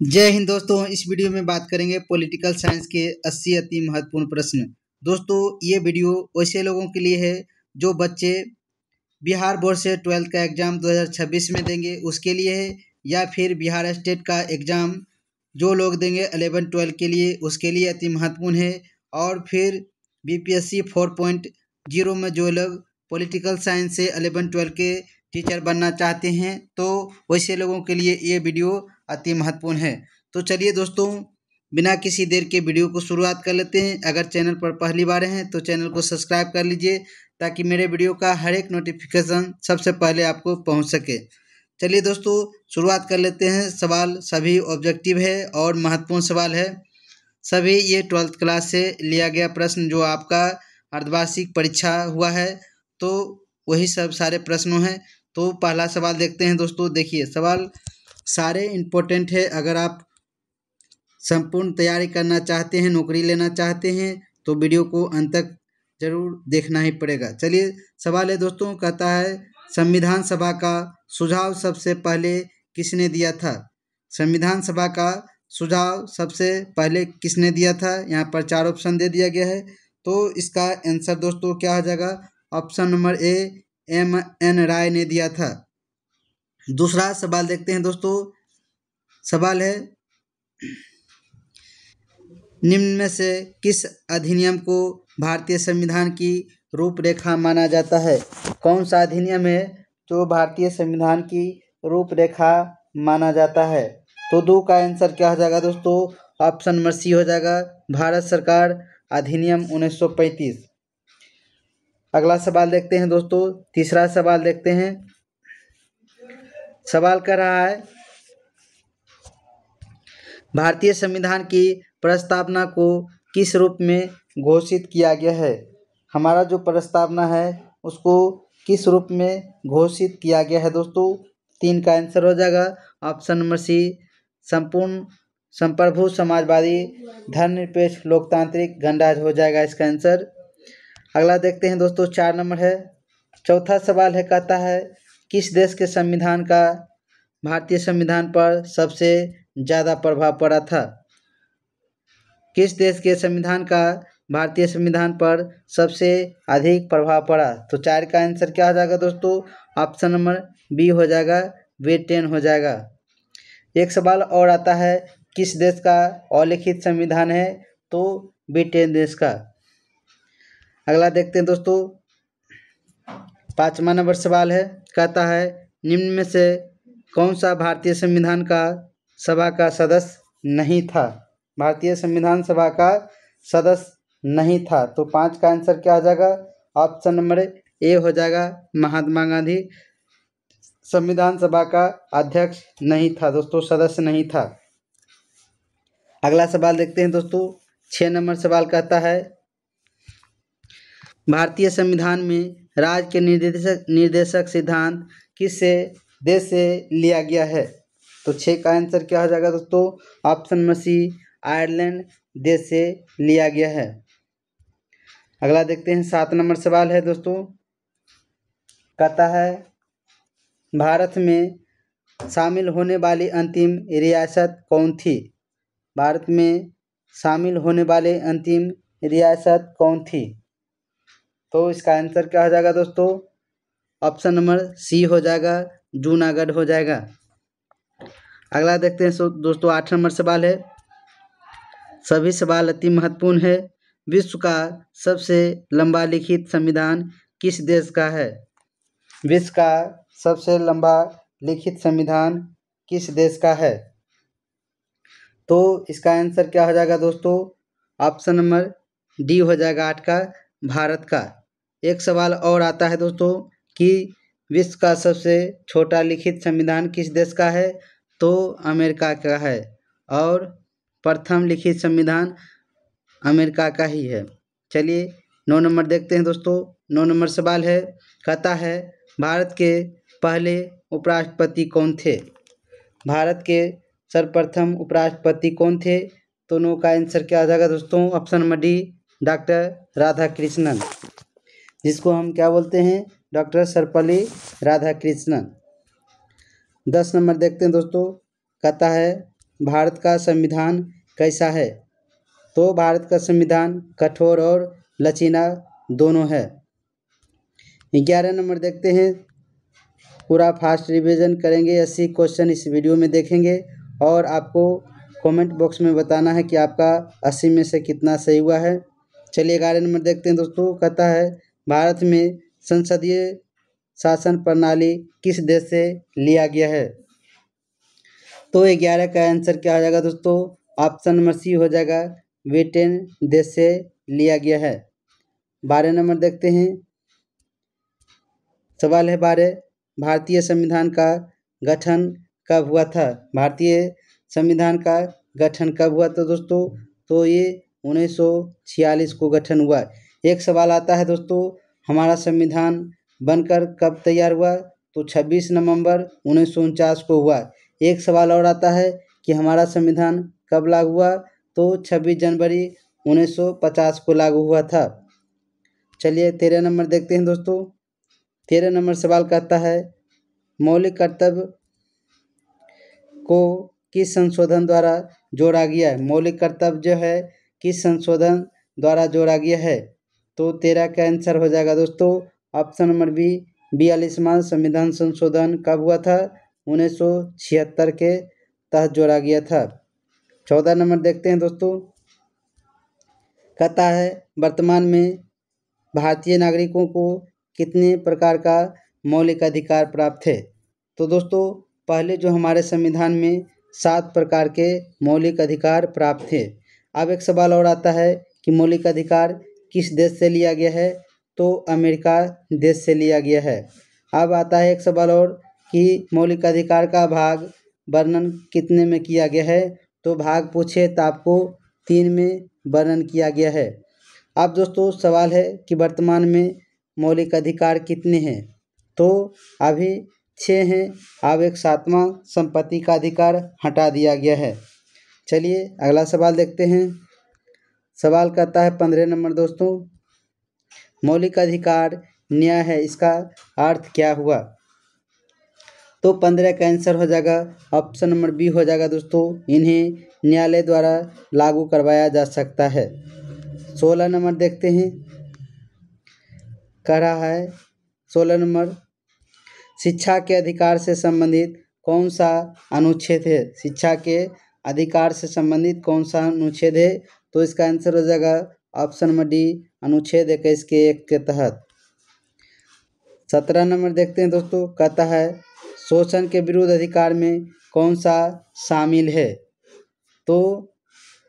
जय हिंद दोस्तों। इस वीडियो में बात करेंगे पॉलिटिकल साइंस के 80 अति महत्वपूर्ण प्रश्न। दोस्तों ये वीडियो वैसे लोगों के लिए है जो बच्चे बिहार बोर्ड से 12th का एग्ज़ाम 2026 में देंगे उसके लिए है, या फिर बिहार स्टेट का एग्ज़ाम जो लोग देंगे 11-12 के लिए उसके लिए अति महत्वपूर्ण है। और फिर बीपीएससी 4.0 में जो लोग पॉलिटिकल साइंस से 11-12 के टीचर बनना चाहते हैं तो वैसे लोगों के लिए ये वीडियो अति महत्वपूर्ण है। तो चलिए दोस्तों बिना किसी देर के वीडियो को शुरुआत कर लेते हैं। अगर चैनल पर पहली बार हैं तो चैनल को सब्सक्राइब कर लीजिए ताकि मेरे वीडियो का हर एक नोटिफिकेशन सबसे पहले आपको पहुंच सके। चलिए दोस्तों शुरुआत कर लेते हैं। सवाल सभी ऑब्जेक्टिव है और महत्वपूर्ण सवाल है। सभी ये 12th क्लास से लिया गया प्रश्न जो आपका अर्धवार्षिक परीक्षा हुआ है तो वही सब सारे प्रश्नों हैं। तो पहला सवाल देखते हैं दोस्तों। देखिए सवाल सारे इम्पोर्टेंट है। अगर आप संपूर्ण तैयारी करना चाहते हैं, नौकरी लेना चाहते हैं तो वीडियो को अंत तक जरूर देखना ही पड़ेगा। चलिए सवाल है दोस्तों, कहता है संविधान सभा का सुझाव सबसे पहले किसने दिया था? संविधान सभा का सुझाव सबसे पहले किसने दिया था? यहाँ पर 4 ऑप्शन दे दिया गया है तो इसका आंसर दोस्तों क्या हो जाएगा? Option number A M N. Rai ने दिया था। दूसरा सवाल देखते हैं दोस्तों। सवाल है निम्न में से किस अधिनियम को भारतीय संविधान की रूपरेखा माना जाता है? कौन सा अधिनियम है जो भारतीय संविधान की रूपरेखा माना जाता है? तो दो का आंसर क्या हो जाएगा दोस्तों? ऑप्शन नंबर सी हो जाएगा, भारत सरकार अधिनियम 1935। अगला सवाल देखते हैं दोस्तों। तीसरा सवाल देखते हैं। सवाल कर रहा है भारतीय संविधान की प्रस्तावना को किस रूप में घोषित किया गया है? हमारा जो प्रस्तावना है उसको किस रूप में घोषित किया गया है दोस्तों? 3 का आंसर हो जाएगा ऑप्शन नंबर सी, संपूर्ण संप्रभु समाजवादी धर्मनिरपेक्ष लोकतांत्रिक गणराज्य हो जाएगा इसका आंसर। अगला देखते हैं दोस्तों। 4 नंबर है। चौथा सवाल है, कहता है किस देश के संविधान का भारतीय संविधान पर सबसे ज़्यादा प्रभाव पड़ा था? किस देश के संविधान का भारतीय संविधान पर सबसे अधिक प्रभाव पड़ा? तो 4 का आंसर क्या हो जाएगा दोस्तों? ऑप्शन नंबर बी हो जाएगा, ब्रिटेन हो जाएगा। एक सवाल और आता है, किस देश का अलिखित संविधान है? तो ब्रिटेन देश का। अगला देखते हैं दोस्तों। 5वां नंबर सवाल है, कहता है निम्न में से कौन सा भारतीय संविधान का सभा का सदस्य नहीं था? भारतीय संविधान सभा का सदस्य नहीं था। तो 5 का आंसर क्या हो जाएगा? ऑप्शन नंबर ए हो जाएगा, महात्मा गांधी संविधान सभा का अध्यक्ष नहीं था दोस्तों, सदस्य नहीं था। अगला सवाल देखते हैं दोस्तों। 6 नंबर सवाल कहता है भारतीय संविधान में राज्य के निर्देशक सिद्धांत किस देश से लिया गया है? तो 6 का आंसर क्या हो जाएगा दोस्तों? ऑप्शन नंबर सी, आयरलैंड देश से लिया गया है। अगला देखते हैं। 7 नंबर सवाल है दोस्तों, कहता है भारत में शामिल होने वाली अंतिम रियासत कौन थी? भारत में शामिल होने वाले अंतिम रियासत कौन थी? तो इसका आंसर क्या हो जाएगा दोस्तों? ऑप्शन नंबर सी हो जाएगा, जूनागढ़ हो जाएगा। अगला देखते हैं दोस्तों। 8 नंबर सवाल है। सभी सवाल अति महत्वपूर्ण है। विश्व का सबसे लंबा लिखित संविधान किस देश का है? विश्व का सबसे लंबा लिखित संविधान किस देश का है? तो इसका आंसर क्या हो जाएगा दोस्तों? ऑप्शन नंबर डी हो जाएगा, 8 का, भारत का। एक सवाल और आता है दोस्तों कि विश्व का सबसे छोटा लिखित संविधान किस देश का है? तो अमेरिका का है। और प्रथम लिखित संविधान अमेरिका का ही है। चलिए 9 नंबर देखते हैं दोस्तों। 9 नंबर सवाल है, कहता है भारत के पहले उपराष्ट्रपति कौन थे? भारत के सर्वप्रथम उपराष्ट्रपति कौन थे? तो 9 का आंसर क्या आ जाएगा दोस्तों? Option number D, doctor Radhakrishnan, जिसको हम क्या बोलते हैं? डॉक्टर सर्वपल्ली राधाकृष्णन। 10 नंबर देखते हैं दोस्तों, कहता है भारत का संविधान कैसा है? तो भारत का संविधान कठोर और लचीला दोनों है। 11 नंबर देखते हैं, पूरा फास्ट रिवीजन करेंगे, 80 क्वेश्चन इस वीडियो में देखेंगे और आपको कमेंट बॉक्स में बताना है कि आपका 80 में से कितना सही हुआ है। चलिए 11 नंबर देखते हैं दोस्तों। कहता है भारत में संसदीय शासन प्रणाली किस देश से लिया गया है? तो 11 का आंसर क्या हो जाएगा दोस्तों? ऑप्शन नंबर सी हो जाएगा, ब्रिटेन देश से लिया गया है। 12 नंबर देखते हैं, सवाल है 12, भारतीय संविधान का गठन कब हुआ था? भारतीय संविधान का गठन कब हुआ था दोस्तों? तो ये 1946 को गठन हुआ। एक सवाल आता है दोस्तों, हमारा संविधान बनकर कब तैयार हुआ? तो 26 नवंबर 1949 को हुआ। एक सवाल और आता है कि हमारा संविधान कब लागू हुआ? तो 26 जनवरी 1950 को लागू हुआ था। चलिए 13 नंबर देखते हैं दोस्तों। 13 नंबर सवाल कहता है मौलिक कर्तव्य को किस संशोधन द्वारा जोड़ा गया है? मौलिक कर्तव्य जो है किस संशोधन द्वारा जोड़ा गया है? तो 13 का आंसर हो जाएगा दोस्तों ऑप्शन नंबर बी, 42वां संविधान संशोधन कब हुआ था? 1976 के तहत जोड़ा गया था। 14 नंबर देखते हैं दोस्तों। कहता है वर्तमान में भारतीय नागरिकों को कितने प्रकार का मौलिक अधिकार प्राप्त है? तो दोस्तों पहले जो हमारे संविधान में 7 प्रकार के मौलिक अधिकार प्राप्त थे। अब एक सवाल और आता है कि मौलिक अधिकार किस देश से लिया गया है? तो अमेरिका देश से लिया गया है। अब आता है एक सवाल और कि मौलिक अधिकार का भाग वर्णन कितने में किया गया है? तो भाग पूछे तो आपको 3 में वर्णन किया गया है। अब दोस्तों सवाल है कि वर्तमान में मौलिक अधिकार कितने हैं? तो अभी 6 हैं। अब एक 7वां संपत्ति का अधिकार हटा दिया गया है। चलिए अगला सवाल देखते हैं। सवाल कहता है 15 नंबर दोस्तों, मौलिक अधिकार न्याय है, इसका अर्थ क्या हुआ? तो 15 का आंसर हो जाएगा ऑप्शन नंबर बी हो जाएगा दोस्तों, इन्हें न्यायालय द्वारा लागू करवाया जा सकता है। 16 नंबर देखते हैं, कह रहा है 16 नंबर, शिक्षा के अधिकार से संबंधित कौन सा अनुच्छेद है? शिक्षा के अधिकार से संबंधित कौन सा अनुच्छेद है? तो इसका आंसर हो जाएगा ऑप्शन नंबर डी, अनुच्छेद 21 के 1 के तहत। 17 नंबर देखते हैं दोस्तों। कहता है शोषण के विरुद्ध अधिकार में कौन सा शामिल है? तो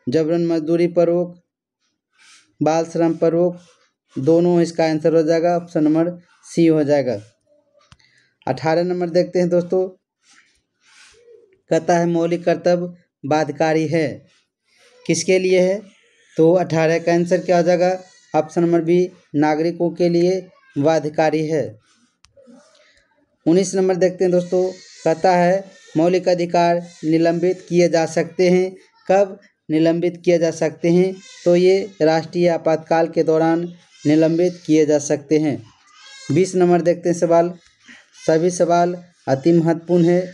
जबरन मजदूरी पर रोक, बाल श्रम पर रोक, दोनों इसका आंसर हो जाएगा ऑप्शन नंबर सी हो जाएगा। 18 नंबर देखते हैं दोस्तों। कहता है मौलिक कर्तव्य बाध्यकारी है, किसके लिए है? तो 18 का आंसर क्या हो जाएगा ऑप्शन नंबर बी, नागरिकों के लिए बाध्यकारी है। 19 नंबर देखते हैं दोस्तों। कहता है मौलिक अधिकार निलंबित किए जा सकते हैं, कब निलंबित किए जा सकते हैं? तो ये राष्ट्रीय आपातकाल के दौरान निलंबित किए जा सकते हैं। 20 नंबर देखते हैं सवाल, सभी सवाल अति महत्वपूर्ण है।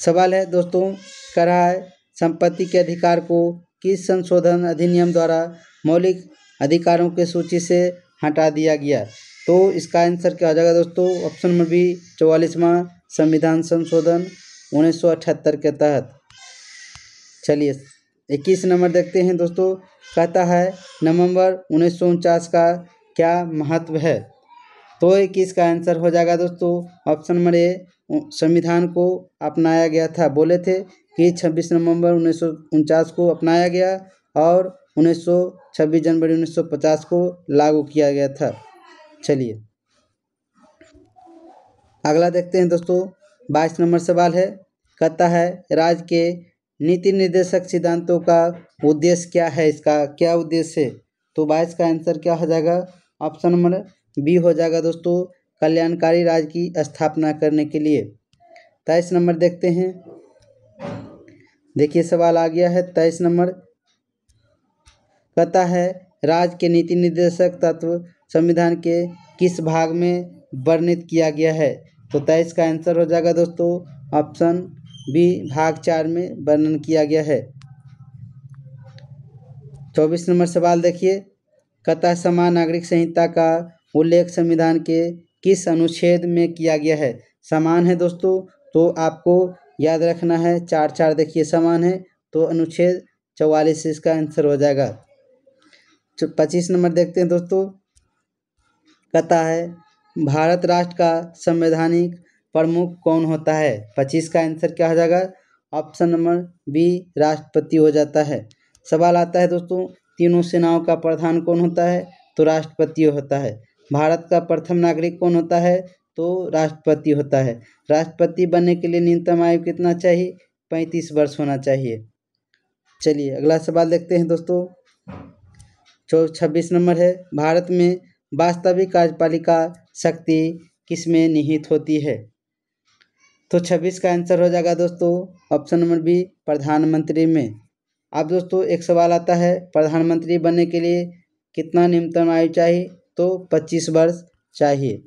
सवाल है दोस्तों, कह रहा है संपत्ति के अधिकार को किस संशोधन अधिनियम द्वारा मौलिक अधिकारों की सूची से हटा दिया गया? तो इसका आंसर क्या हो जाएगा दोस्तों ऑप्शन नंबर बी, 44वां संविधान संशोधन 1978 के तहत। चलिए 21 नंबर देखते हैं दोस्तों। कहता है नवंबर 1949 का क्या महत्व है? तो 21 का आंसर हो जाएगा दोस्तों ऑप्शन नंबर ए, संविधान को अपनाया गया था। बोले थे कि 26 नवंबर 1949 को अपनाया गया और 26 जनवरी 1950 को लागू किया गया था। चलिए अगला देखते हैं दोस्तों। 22 नंबर सवाल है, कहता है राज्य के नीति निर्देशक सिद्धांतों का उद्देश्य क्या है? इसका क्या उद्देश्य है? तो 22 का आंसर क्या हो जाएगा ऑप्शन नंबर बी हो जाएगा दोस्तों, कल्याणकारी राज्य की स्थापना करने के लिए। 23 नंबर देखते हैं। देखिए सवाल आ गया है 23 नंबर। कहता है राज्य के नीति निर्देशक तत्व संविधान के किस भाग में वर्णित किया गया है? तो 23 का आंसर हो जाएगा दोस्तों ऑप्शन बी भाग 4 में वर्णन किया गया है। 24 नंबर सवाल देखिए, कहता है समान नागरिक संहिता का उल्लेख संविधान के किस अनुच्छेद में किया गया है। समान है दोस्तों, तो आपको याद रखना है 4 देखिए समान है, तो अनुच्छेद 44 इसका आंसर हो जाएगा। 25 नंबर देखते हैं दोस्तों, कहता है भारत राष्ट्र का संवैधानिक प्रमुख कौन होता है। 25 का आंसर क्या हो जाएगा, ऑप्शन नंबर बी राष्ट्रपति हो जाता है। सवाल आता है दोस्तों, तीनों सेनाओं का प्रधान कौन होता है, तो राष्ट्रपति होता है। भारत का प्रथम नागरिक कौन होता है, तो राष्ट्रपति होता है। राष्ट्रपति बनने के लिए न्यूनतम आयु कितना चाहिए, 35 वर्ष होना चाहिए। चलिए अगला सवाल देखते हैं दोस्तों, 26 नंबर है, भारत में वास्तविक कार्यपालिका शक्ति किसमें निहित होती है। तो 26 का आंसर हो जाएगा दोस्तों ऑप्शन नंबर बी प्रधानमंत्री में। अब दोस्तों एक सवाल आता है, प्रधानमंत्री बनने के लिए कितना न्यूनतम आयु चाहिए, तो 25 वर्ष चाहिए।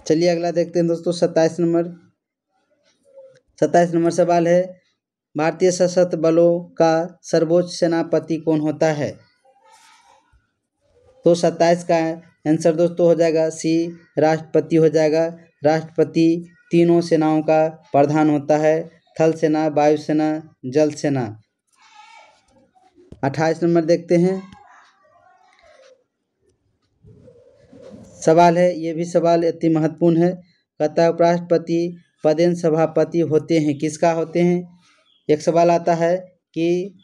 चलिए अगला देखते हैं दोस्तों, 27 नंबर सवाल है, भारतीय सशस्त्र बलों का सर्वोच्च सेनापति कौन होता है। तो 27 का आंसर दोस्तों हो जाएगा सी राष्ट्रपति हो जाएगा। राष्ट्रपति तीनों सेनाओं का प्रधान होता है, थल सेना, वायुसेना, जल सेना। 28 नंबर देखते हैं, सवाल है, ये भी सवाल अति महत्वपूर्ण है। कहता है उपराष्ट्रपति पदेन सभापति होते हैं, किसका होते हैं। एक सवाल आता है कि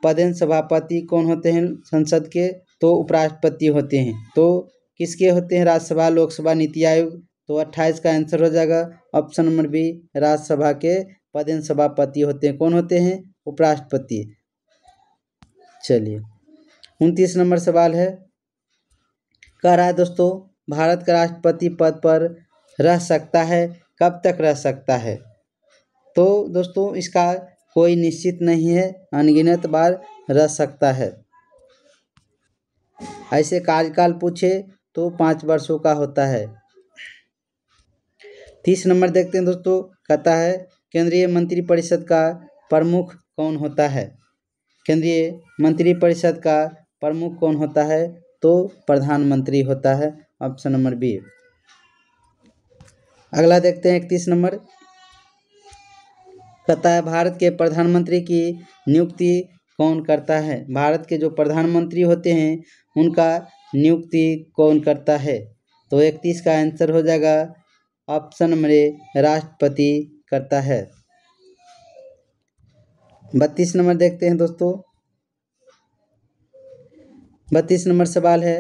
पदेन सभापति कौन होते हैं संसद के, तो उपराष्ट्रपति होते हैं। तो किसके होते हैं, राज्यसभा, लोकसभा, नीति आयोग। तो 28 का आंसर हो जाएगा ऑप्शन नंबर बी राज्यसभा के पदेन सभापति होते हैं। कौन होते हैं, उपराष्ट्रपति। चलिए 29 नंबर सवाल है, कह रहा है दोस्तों भारत का राष्ट्रपति पद पर रह सकता है, कब तक रह सकता है। तो दोस्तों इसका कोई निश्चित नहीं है, अनगिनत बार रह सकता है। ऐसे कार्यकाल पूछे तो 5 वर्षों का होता है। 30 नंबर देखते हैं दोस्तों, कहता है केंद्रीय मंत्रिपरिषद का प्रमुख कौन होता है। केंद्रीय मंत्रिपरिषद का प्रमुख कौन होता है, तो प्रधानमंत्री होता है, ऑप्शन नंबर बी। अगला देखते हैं 31 नंबर, कहता है भारत के प्रधानमंत्री की नियुक्ति कौन करता है। भारत के जो प्रधानमंत्री होते हैं उनका नियुक्ति कौन करता है। तो 31 का आंसर हो जाएगा ऑप्शन नंबर ए राष्ट्रपति करता है। 32 नंबर देखते हैं दोस्तों, 32 नंबर सवाल है,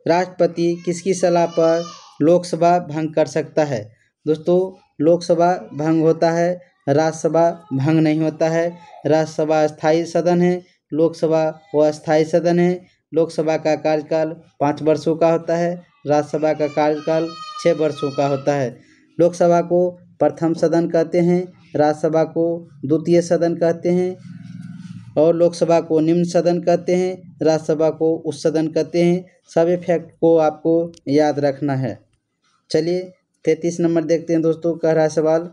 राष्ट्रपति किसकी सलाह पर लोकसभा भंग कर सकता है। दोस्तों लोकसभा भंग होता है, राज्यसभा भंग नहीं होता है। राज्यसभा स्थायी सदन है, लोकसभा वो अस्थायी सदन है। लोकसभा का कार्यकाल 5 वर्षों का होता है, राज्यसभा का कार्यकाल 6 वर्षों का होता है। लोकसभा को प्रथम सदन कहते हैं, राज्यसभा को द्वितीय सदन कहते हैं, और लोकसभा को निम्न सदन कहते हैं, राज्यसभा को उच्च सदन कहते हैं। सभी फैक्ट को आपको याद रखना है। चलिए 33 नंबर देखते हैं दोस्तों, कह रहा है सवाल,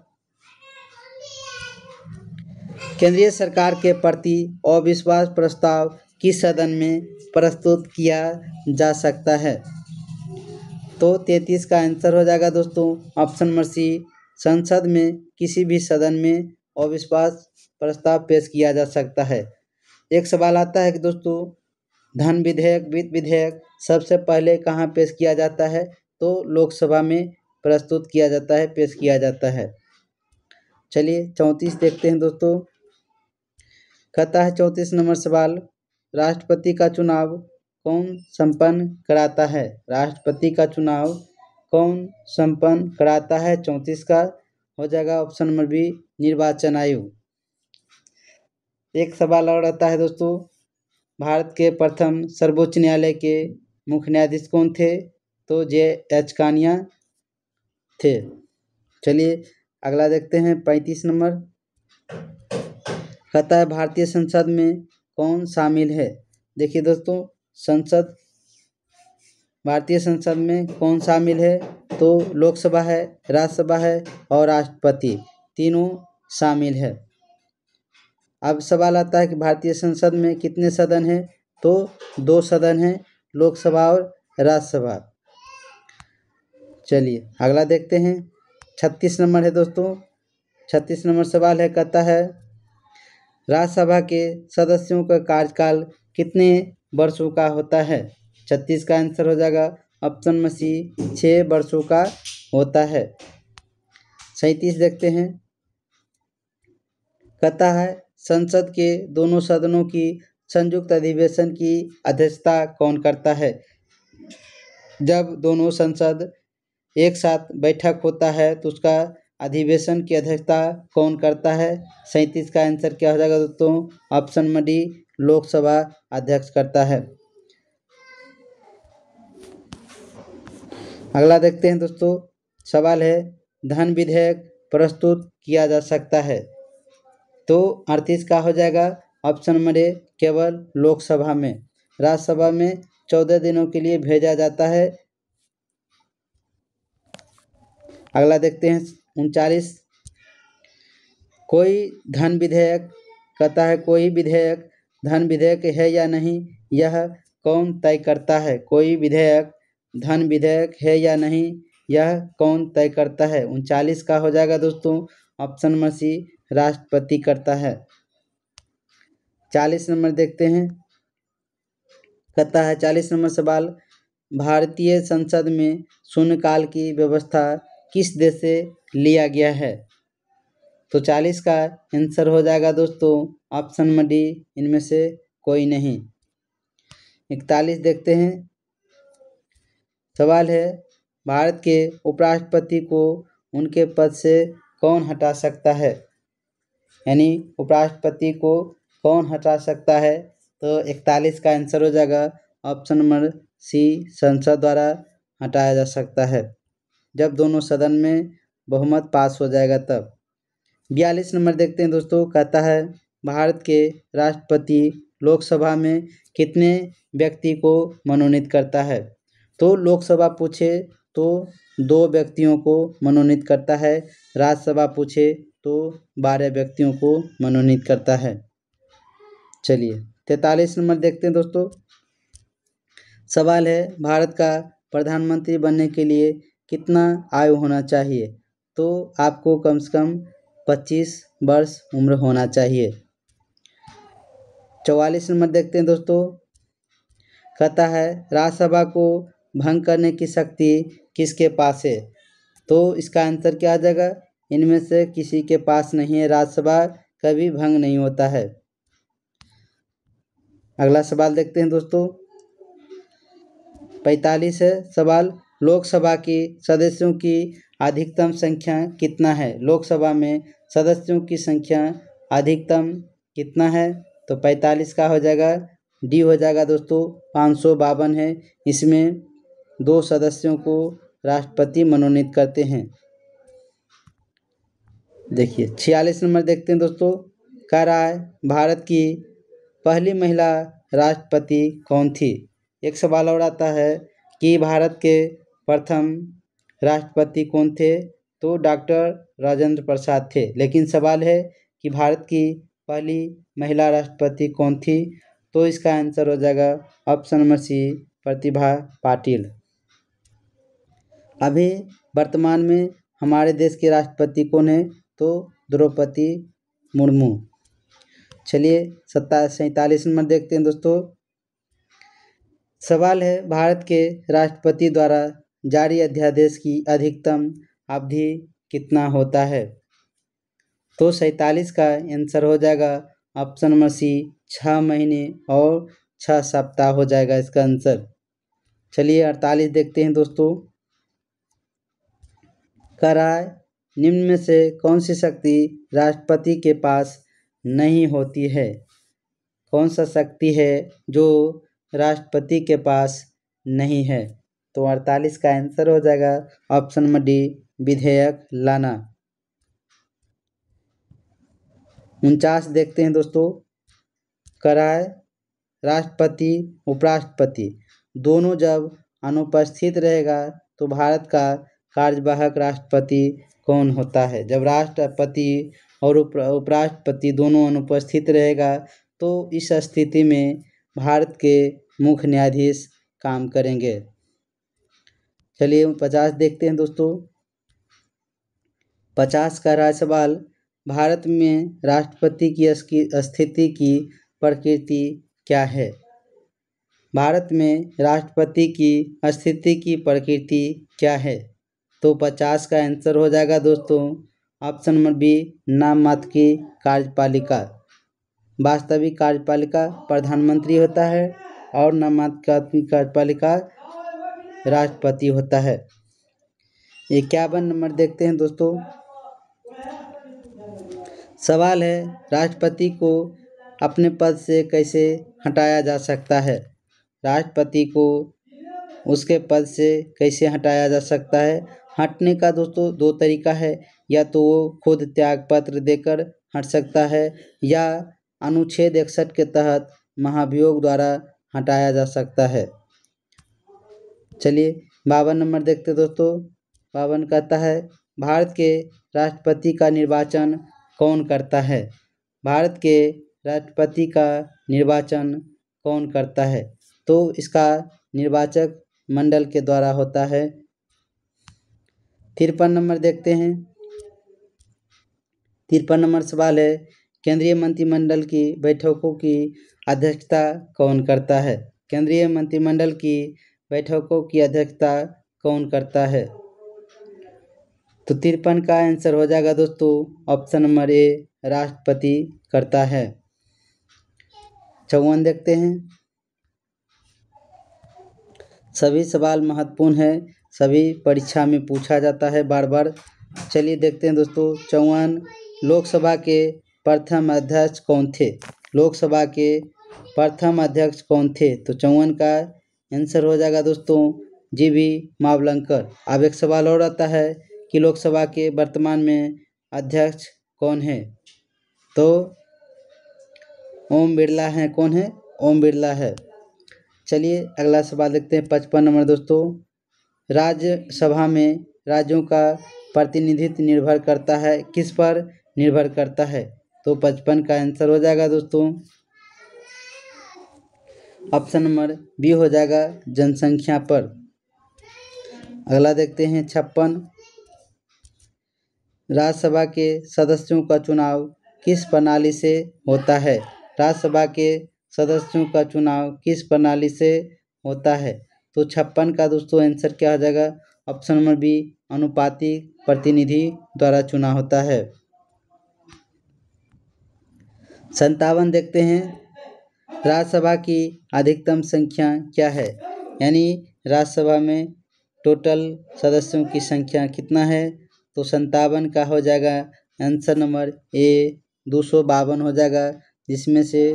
केंद्रीय सरकार के प्रति अविश्वास प्रस्ताव किस सदन में प्रस्तुत किया जा सकता है। तो 33 का आंसर हो जाएगा दोस्तों ऑप्शन नंबर सी, संसद में किसी भी सदन में अविश्वास प्रस्ताव पेश किया जा सकता है। एक सवाल आता है कि दोस्तों धन विधेयक, वित्त विधेयक सबसे पहले कहाँ पेश किया जाता है। तो लोकसभा में प्रस्तुत किया जाता है, पेश किया जाता है। चलिए 34 देखते हैं दोस्तों, कहता है 34 नंबर सवाल, राष्ट्रपति का चुनाव कौन संपन्न कराता है। राष्ट्रपति का चुनाव कौन संपन्न कराता है। 34 का हो जाएगा ऑप्शन नंबर बी निर्वाचन आयोग। एक सवाल और आता है दोस्तों, भारत के प्रथम सर्वोच्च न्यायालय के मुख्य न्यायाधीश कौन थे। तो J.H. कानिया थे। चलिए अगला देखते हैं 35 नंबर, कहता है भारतीय संसद में कौन शामिल है। देखिए दोस्तों संसद भारतीय संसद में कौन शामिल है? तो लोकसभा है, राज्यसभा है और राष्ट्रपति, तीनों शामिल है। अब सवाल आता है कि भारतीय संसद में कितने सदन हैं? तो 2 सदन हैं, लोकसभा और राज्यसभा। चलिए अगला देखते हैं। 36 नंबर है दोस्तों। 36 नंबर सवाल है, कहता है राज्यसभा के सदस्यों का कार्यकाल कितने वर्षों का होता है? 36 का आंसर हो जाएगा ऑप्शन में सी, 6 वर्षों का होता है। 37 देखते हैं। कहता है संसद के दोनों सदनों की संयुक्त अधिवेशन की अध्यक्षता कौन करता है? जब दोनों संसद एक साथ बैठक होता है तो उसका अधिवेशन की अध्यक्षता कौन करता है? 37 का आंसर क्या हो जाएगा दोस्तों? ऑप्शन में डी, लोकसभा अध्यक्ष करता है। अगला देखते हैं दोस्तों। सवाल है धन विधेयक प्रस्तुत किया जा सकता है? तो 38 का हो जाएगा ऑप्शन नंबर ए, केवल लोकसभा में। राज्यसभा में 14 दिनों के लिए भेजा जाता है। अगला देखते हैं 39। कोई धन विधेयक, कहता है कोई विधेयक धन विधेयक है या नहीं, यह कौन तय करता है? कोई विधेयक धन विधेयक है या नहीं, यह कौन तय करता है? 39 का हो जाएगा दोस्तों ऑप्शन नंबर सी, राष्ट्रपति करता है। 40 नंबर देखते हैं। कहता है 40 नंबर सवाल, भारतीय संसद में शून्यकाल की व्यवस्था किस देश से लिया गया है? तो 40 का आंसर हो जाएगा दोस्तों ऑप्शन में डी, इनमें से कोई नहीं। 41 देखते हैं। सवाल है भारत के उपराष्ट्रपति को उनके पद से कौन हटा सकता है? यानी उपराष्ट्रपति को कौन हटा सकता है? तो 41 का आंसर हो जाएगा ऑप्शन नंबर सी, संसद द्वारा हटाया जा सकता है, जब दोनों सदन में बहुमत पास हो जाएगा तब। 42 नंबर देखते हैं दोस्तों। कहता है भारत के राष्ट्रपति लोकसभा में कितने व्यक्ति को मनोनीत करता है? तो लोकसभा पूछे तो 2 व्यक्तियों को मनोनीत करता है, राज्यसभा पूछे तो 12 व्यक्तियों को मनोनीत करता है। चलिए 43 नंबर देखते हैं दोस्तों। सवाल है भारत का प्रधानमंत्री बनने के लिए कितना आयु होना चाहिए? तो आपको कम से कम 25 वर्ष उम्र होना चाहिए। 44 नंबर देखते हैं दोस्तों। कहता है राज्यसभा को भंग करने की शक्ति किसके पास है? तो इसका आंसर क्या आ जाएगा? इनमें से किसी के पास नहीं है, राज्यसभा कभी भंग नहीं होता है। अगला सवाल देखते हैं दोस्तों। 45 है सवाल, लोकसभा की सदस्यों की अधिकतम संख्या कितना है? लोकसभा में सदस्यों की संख्या अधिकतम कितना है? तो 45 का हो जाएगा डी, हो जाएगा दोस्तों 552 है। इसमें 2 सदस्यों को राष्ट्रपति मनोनीत करते हैं। देखिए 46 नंबर देखते हैं दोस्तों। कह रहा है भारत की पहली महिला राष्ट्रपति कौन थी? एक सवाल और आता है कि भारत के प्रथम राष्ट्रपति कौन थे? तो डॉक्टर राजेंद्र प्रसाद थे। लेकिन सवाल है कि भारत की पहली महिला राष्ट्रपति कौन थी? तो इसका आंसर हो जाएगा option number C, Pratibha Patil. अभी वर्तमान में हमारे देश के राष्ट्रपति कौन है? तो द्रौपदी मुर्मू। चलिए 47 नंबर देखते हैं दोस्तों। सवाल है भारत के राष्ट्रपति द्वारा जारी अध्यादेश की अधिकतम अवधि कितना होता है? तो 47 का आंसर हो जाएगा ऑप्शन नंबर सी, 6 महीने और 6 सप्ताह हो जाएगा इसका आंसर। चलिए 48 देखते हैं दोस्तों। कह रहा है निम्न में से कौन सी शक्ति राष्ट्रपति के पास नहीं होती है? कौन सा शक्ति है जो राष्ट्रपति के पास नहीं है? तो 48 का आंसर हो जाएगा ऑप्शन नंबर डी, विधेयक लाना। 49 देखते हैं दोस्तों। कह रहा है राष्ट्रपति उपराष्ट्रपति दोनों जब अनुपस्थित रहेगा तो भारत का कार्यवाहक राष्ट्रपति कौन होता है। जब राष्ट्रपति और उपराष्ट्रपति दोनों अनुपस्थित रहेगा तो इस स्थिति में भारत के मुख्य न्यायाधीश काम करेंगे। चलिए 50 देखते हैं दोस्तों। 50 का राय सवाल, भारत में राष्ट्रपति की स्थिति की प्रकृति क्या है। भारत में राष्ट्रपति की स्थिति की प्रकृति क्या है। तो 50 का आंसर हो जाएगा दोस्तों ऑप्शन नंबर बी, नाम मात्र की कार्यपालिका। वास्तविक कार्यपालिका प्रधानमंत्री होता है और नाम मात्र की कार्यपालिका राष्ट्रपति होता है। 51 नंबर देखते हैं दोस्तों। सवाल है, राष्ट्रपति को अपने पद से कैसे हटाया जा सकता है। राष्ट्रपति को उसके पद से कैसे हटाया जा सकता है। हटने का दोस्तों दो तरीका है, या तो वो खुद त्याग पत्र देकर हट सकता है या अनुच्छेद 61 के तहत महाभियोग द्वारा हटाया जा सकता है। चलिए 52 नंबर देखते दोस्तों। 52 कहता है, भारत के राष्ट्रपति का निर्वाचन कौन करता है। भारत के राष्ट्रपति का निर्वाचन कौन करता है। तो इसका निर्वाचक मंडल के द्वारा होता है। 53 नंबर देखते हैं। 53 नंबर सवाल है, केंद्रीय मंत्रिमंडल की बैठकों की अध्यक्षता कौन करता है। केंद्रीय मंत्रिमंडल की बैठकों की अध्यक्षता कौन करता है। तो 53 का आंसर हो जाएगा दोस्तों ऑप्शन नंबर ए, राष्ट्रपति करता है। 54 देखते हैं। सभी सवाल महत्वपूर्ण है, सभी परीक्षा में पूछा जाता है बार बार। चलिए देखते हैं दोस्तों 54, लोकसभा के प्रथम अध्यक्ष कौन थे। लोकसभा के प्रथम अध्यक्ष कौन थे। तो 54 का आंसर हो जाएगा दोस्तों जीवी मावलंकर। अब एक सवाल और आता है कि लोकसभा के वर्तमान में अध्यक्ष कौन है। तो ओम बिरला हैं। कौन है, ओम बिरला है। चलिए अगला सवाल देखते हैं 55 नंबर दोस्तों। राज्यसभा में राज्यों का प्रतिनिधित्व निर्भर करता है, किस पर निर्भर करता है। तो 55 का आंसर हो जाएगा दोस्तों ऑप्शन नंबर बी हो जाएगा, जनसंख्या पर। अगला देखते हैं 56, राज्यसभा के सदस्यों का चुनाव किस प्रणाली से होता है। राज्यसभा के सदस्यों का चुनाव किस प्रणाली से होता है। तो 56 का दोस्तों आंसर क्या हो जाएगा ऑप्शन नंबर बी, अनुपातिक प्रतिनिधि द्वारा चुना होता है। 57 देखते हैं, राज्यसभा की अधिकतम संख्या क्या है। यानी राज्यसभा में टोटल सदस्यों की संख्या कितना है। तो 57 का हो जाएगा आंसर नंबर ए, 252 हो जाएगा, जिसमें से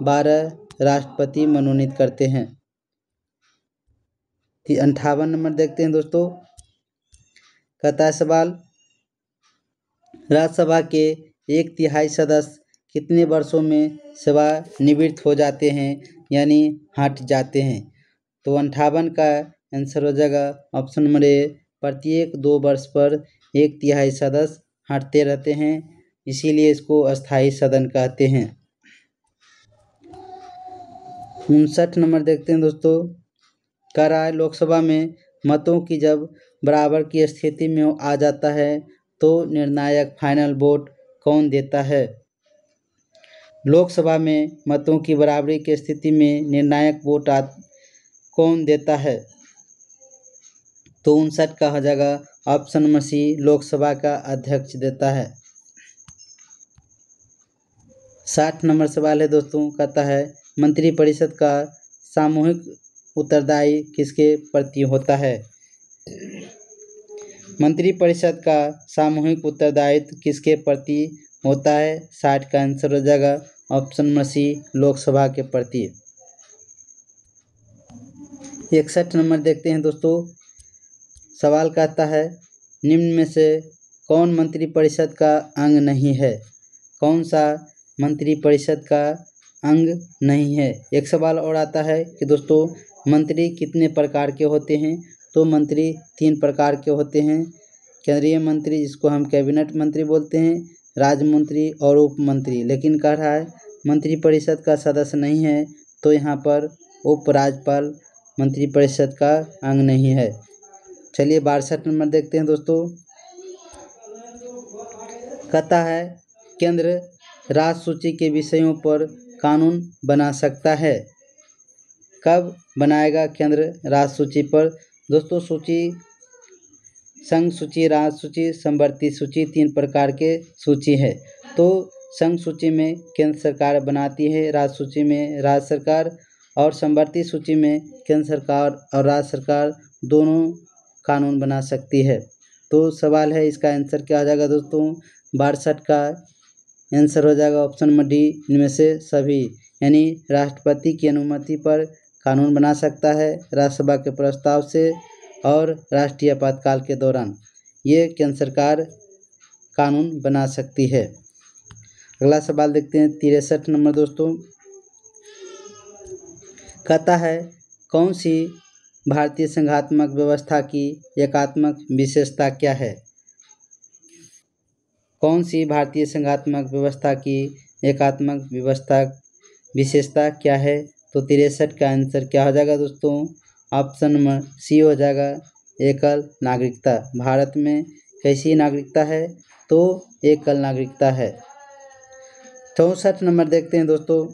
12 राष्ट्रपति मनोनीत करते हैं। 58 नंबर देखते हैं दोस्तों। कहता है सवाल, राज्यसभा के 1/3 सदस्य कितने वर्षों में सेवानिवृत्त हो जाते हैं, यानी हट जाते हैं। तो 58 का आंसर हो जाएगा ऑप्शन नंबर ए, प्रत्येक 2 वर्ष पर 1/3 सदस्य हटते रहते हैं, इसीलिए इसको अस्थायी सदन कहते हैं। 59 नंबर देखते हैं दोस्तों। कह रहा है, लोकसभा में मतों की जब बराबर की स्थिति में आ जाता है तो निर्णायक फाइनल वोट कौन देता है। लोकसभा में मतों की बराबरी की स्थिति में निर्णायक वोट कौन देता है। तो 59 का हो जाएगा ऑप्शन नंबर सी, लोकसभा का अध्यक्ष देता है। 60 नंबर सवाल है दोस्तों। कहता है, मंत्रिपरिषद का सामूहिक उत्तरदायी किसके प्रति होता है। मंत्रिपरिषद का सामूहिक उत्तरदायित्व किसके प्रति होता है। 60 का आंसर हो जाएगा ऑप्शन नंबर सी, लोकसभा के प्रति। 61 नंबर देखते हैं दोस्तों। सवाल कहता है, निम्न में से कौन मंत्रिपरिषद का अंग नहीं है। कौन सा मंत्रिपरिषद का अंग नहीं है। एक सवाल और आता है कि दोस्तों मंत्री कितने प्रकार के होते हैं? तो मंत्री 3 प्रकार के होते हैं। केंद्रीय मंत्री जिसको हम कैबिनेट मंत्री बोलते हैं, राज्य मंत्री और उप मंत्री। लेकिन कह रहा है मंत्रिपरिषद का सदस्य नहीं है, तो यहाँ पर उपराज्यपाल मंत्रिपरिषद का अंग नहीं है। चलिए 62 नंबर देखते हैं दोस्तों। कहता है केंद्र राज्य सूची के विषयों पर कानून बना सकता है। कब बनाएगा केंद्र राज्य सूची पर? दोस्तों सूची संघ सूची, राज्य सूची, समवर्ती सूची 3 प्रकार के सूची है। तो संघ सूची में केंद्र सरकार बनाती है, राज्य सूची में राज्य सरकार, और समवर्ती सूची में केंद्र सरकार और राज्य सरकार दोनों कानून बना सकती है। तो सवाल है इसका आंसर क्या हो जाएगा दोस्तों? 62 का आंसर हो जाएगा ऑप्शन नंबर डी, इनमें से सभी। यानी राष्ट्रपति की अनुमति पर कानून बना सकता है, राज्यसभा के प्रस्ताव से और राष्ट्रीय आपातकाल के दौरान ये केंद्र सरकार कानून बना सकती है। अगला सवाल देखते हैं 63 नंबर दोस्तों। कहता है कौन सी भारतीय संघात्मक व्यवस्था की एकात्मक विशेषता क्या है? कौन सी भारतीय संघात्मक व्यवस्था की एकात्मक विशेषता क्या है? तो 63 का आंसर क्या हो जाएगा दोस्तों? ऑप्शन नंबर सी हो जाएगा, एकल नागरिकता। भारत में कैसी नागरिकता है? तो एकल नागरिकता है। 64 नंबर देखते हैं दोस्तों।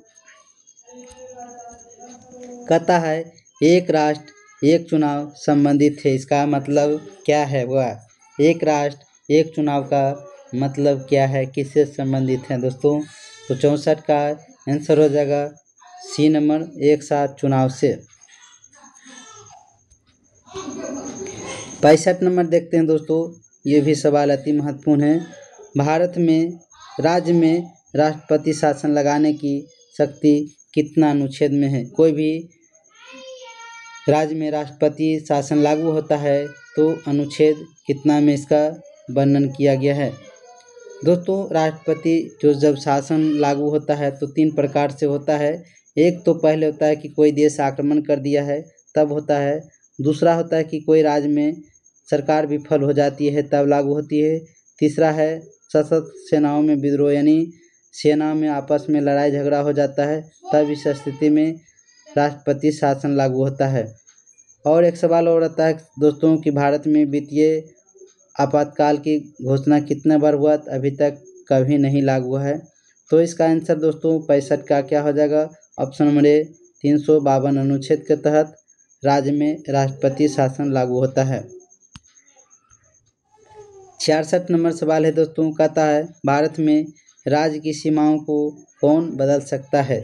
कहता है एक राष्ट्र एक चुनाव संबंधित है, इसका मतलब क्या है? वह एक राष्ट्र एक चुनाव का मतलब क्या है, किससे संबंधित है दोस्तों? तो 64 का आंसर हो जाएगा सी नंबर, एक साथ चुनाव से। 65 नंबर देखते हैं दोस्तों। ये भी सवाल अति महत्वपूर्ण है। भारत में राज्य में राष्ट्रपति शासन लगाने की शक्ति कितना अनुच्छेद में है? कोई भी राज्य में राष्ट्रपति शासन लागू होता है तो अनुच्छेद कितना में इसका वर्णन किया गया है? दोस्तों राष्ट्रपति जो जब शासन लागू होता है तो 3 प्रकार से होता है। एक तो पहले होता है कि कोई देश आक्रमण कर दिया है तब होता है। दूसरा होता है कि कोई राज्य में सरकार विफल हो जाती है तब लागू होती है। तीसरा है सशस्त्र सेनाओं में विद्रोह, यानी सेना में आपस में लड़ाई झगड़ा हो जाता है, तब इस स्थिति में राष्ट्रपति शासन लागू होता है। और एक सवाल और आता है दोस्तों कि भारत में वित्तीय आपातकाल की घोषणा कितने बार हुआ? अभी तक कभी नहीं लागू है। तो इसका आंसर दोस्तों 65 का क्या हो जाएगा? ऑप्शन नंबर ए, 352 अनुच्छेद के तहत राज्य में राष्ट्रपति शासन लागू होता है। 66 नंबर सवाल है दोस्तों। कहता है भारत में राज्य की सीमाओं को कौन बदल सकता है?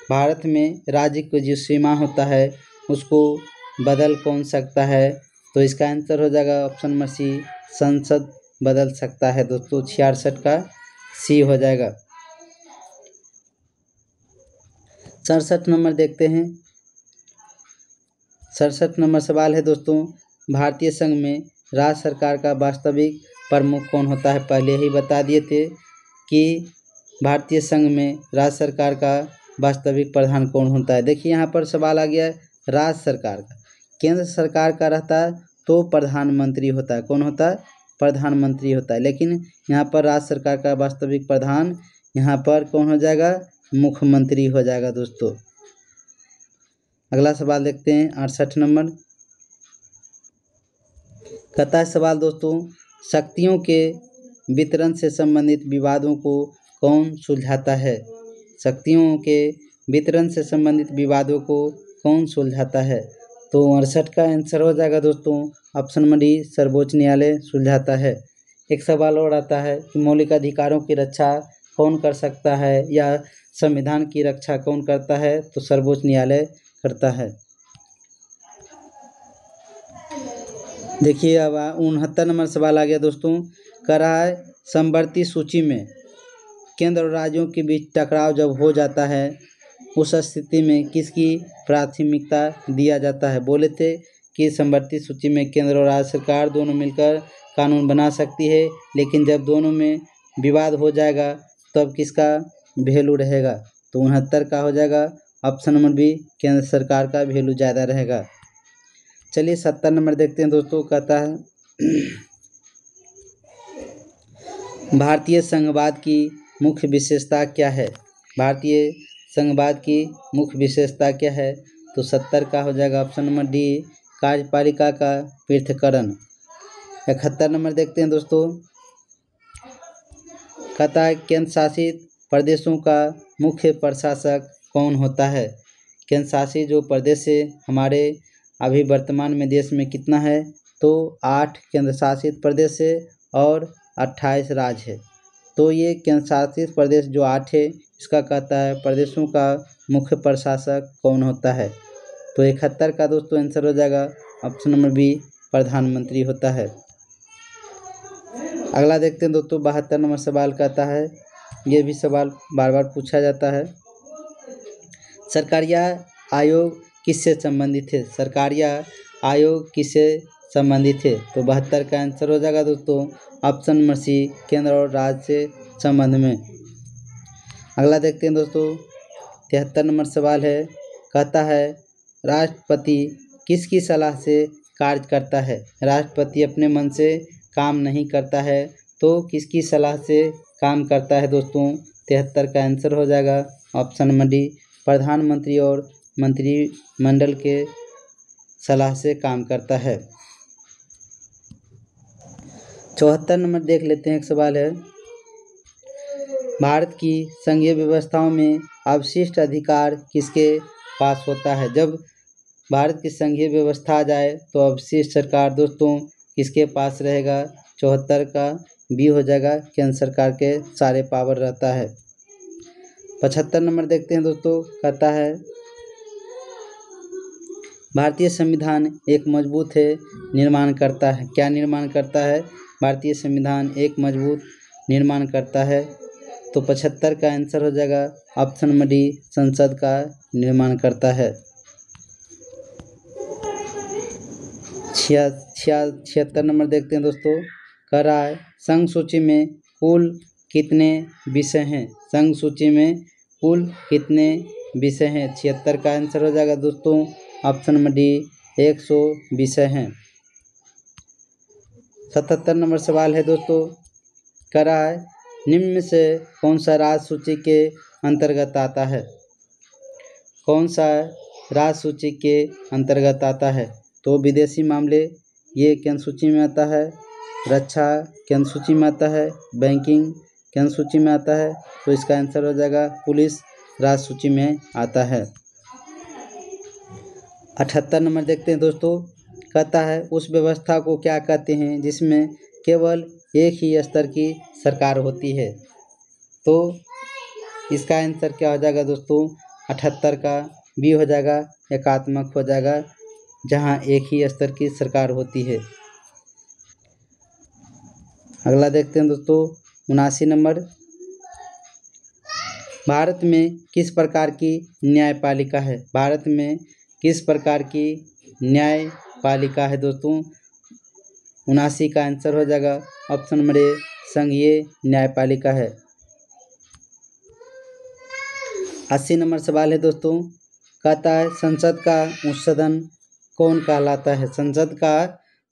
भारत में राज्य की जो सीमा होता है उसको बदल कौन सकता है? तो इसका आंसर हो जाएगा ऑप्शन नंबर सी, संसद बदल सकता है दोस्तों। 66 का सी हो जाएगा। 67 नंबर देखते हैं। 67 नंबर सवाल है दोस्तों। भारतीय संघ में राज्य सरकार का वास्तविक प्रमुख कौन होता है? पहले ही बता दिए थे कि भारतीय संघ में राज्य सरकार का वास्तविक प्रधान कौन होता है। देखिए यहाँ पर सवाल आ गया है राज्य सरकार का। केंद्र सरकार का रहता है तो प्रधानमंत्री होता है। कौन होता है? प्रधानमंत्री होता है। लेकिन यहाँ पर राज्य सरकार का वास्तविक प्रधान यहाँ पर कौन हो जाएगा? मुख्यमंत्री हो जाएगा दोस्तों। अगला सवाल देखते हैं 68 नंबर। कहता है सवाल दोस्तों शक्तियों के वितरण से संबंधित विवादों को कौन सुलझाता है? शक्तियों के वितरण से संबंधित विवादों को कौन सुलझाता है? तो 68 का आंसर हो जाएगा दोस्तों ऑप्शन नंबर डी, सर्वोच्च न्यायालय सुलझाता है। एक सवाल और आता है कि मौलिक अधिकारों की रक्षा कौन कर सकता है या संविधान की रक्षा कौन करता है? तो सर्वोच्च न्यायालय करता है। देखिए अब 69 नंबर सवाल आ गया दोस्तों। कह रहा है समवर्ती सूची में केंद्र और राज्यों के बीच टकराव जब हो जाता है उस स्थिति में किसकी प्राथमिकता दिया जाता है? बोले थे कि समवर्ती सूची में केंद्र और राज्य सरकार दोनों मिलकर कानून बना सकती है, लेकिन जब दोनों में विवाद हो जाएगा तब किसका वैल्यू रहेगा? तो 69 का हो जाएगा ऑप्शन नंबर बी केंद्र सरकार का वैल्यू ज़्यादा रहेगा। चलिए 70 नंबर देखते हैं दोस्तों। कहता है भारतीय संघवाद की मुख्य विशेषता क्या है? भारतीय संघवाद की मुख्य विशेषता क्या है? तो 70 का हो जाएगा ऑप्शन नंबर डी कार्यपालिका का पृथक्करण। 71 नंबर देखते हैं दोस्तों। कहता है केंद्र शासित प्रदेशों का मुख्य प्रशासक कौन होता है? केंद्र शासित जो प्रदेश है हमारे अभी वर्तमान में देश में कितना है? तो 8 केंद्र शासित प्रदेश है और 28 राज्य है। तो ये केंद्र शासित प्रदेश जो 8 है इसका कहता है प्रदेशों का मुख्य प्रशासक कौन होता है? तो 71 का दोस्तों आंसर हो जाएगा ऑप्शन नंबर बी प्रधानमंत्री होता है। अगला देखते हैं दोस्तों 72 नंबर सवाल कहता है, ये भी सवाल बार बार पूछा जाता है, सरकारिया आयोग किससे संबंधित है? सरकारिया आयोग किससे संबंधित है? तो 72 का आंसर हो जाएगा दोस्तों ऑप्शन नंबर सी केंद्र और राज्य से संबंध में। अगला देखते हैं दोस्तों 73 नंबर सवाल है, कहता है राष्ट्रपति किसकी सलाह से कार्य करता है? राष्ट्रपति अपने मन से काम नहीं करता है तो किसकी सलाह से काम करता है दोस्तों? 73 का आंसर हो जाएगा ऑप्शन नंबर डी प्रधानमंत्री और मंत्रिमंडल के सलाह से काम करता है। 74 नंबर देख लेते हैं। एक सवाल है, भारत की संघीय व्यवस्थाओं में अवशिष्ट अधिकार किसके पास होता है? जब भारत की संघीय व्यवस्था आ जाए तो अवशिष्ट सरकार दोस्तों किसके पास रहेगा? 74 का बी हो जाएगा केंद्र सरकार के सारे पावर रहता है। 75 नंबर देखते हैं दोस्तों। कहता है भारतीय संविधान एक मजबूत है निर्माण करता है। क्या निर्माण करता है? भारतीय संविधान एक मजबूत निर्माण करता है। तो 75 का आंसर हो जाएगा ऑप्शन नंबर डी संसद का निर्माण करता है। 76 नंबर देखते हैं दोस्तों। कह रहा है संघ सूची में कुल कितने विषय हैं? संघ सूची में कुल कितने विषय हैं? 76 का आंसर हो जाएगा दोस्तों ऑप्शन नंबर डी 100 विषय हैं। 77 नंबर सवाल है दोस्तों। कह रहा है निम्न में से कौन सा राज्य सूची के अंतर्गत आता है? कौन सा राज्य सूची के अंतर्गत आता है? तो विदेशी मामले ये केंद्र सूची में आता है, रक्षा केंद्र सूची में आता है, बैंकिंग केंद्र सूची में आता है। तो इसका आंसर हो जाएगा पुलिस राज्य सूची में आता है। 78 नंबर देखते हैं दोस्तों। कहता है उस व्यवस्था को क्या कहते हैं जिसमें केवल एक ही स्तर की सरकार होती है? तो इसका आंसर क्या हो जाएगा दोस्तों? 78 का बी हो जाएगा एकात्मक हो जाएगा, जहां एक ही स्तर की सरकार होती है। अगला देखते हैं दोस्तों 79 नंबर। भारत में किस प्रकार की न्यायपालिका है? भारत में किस प्रकार की न्यायपालिका है दोस्तों? 79 का आंसर हो जाएगा ऑप्शन नंबर ए संघीय न्यायपालिका है। 80 नंबर सवाल है दोस्तों। कहता है संसद का उच्च सदन कौन कहलाता है? संसद का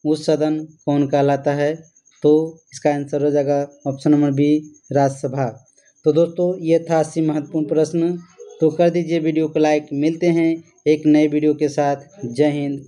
उच्च सदन कौन कहलाता है? तो इसका आंसर हो जाएगा ऑप्शन नंबर बी राज्यसभा। तो दोस्तों ये था 80 महत्वपूर्ण प्रश्न। तो कर दीजिए वीडियो को लाइक। मिलते हैं एक नए वीडियो के साथ। जय हिंद।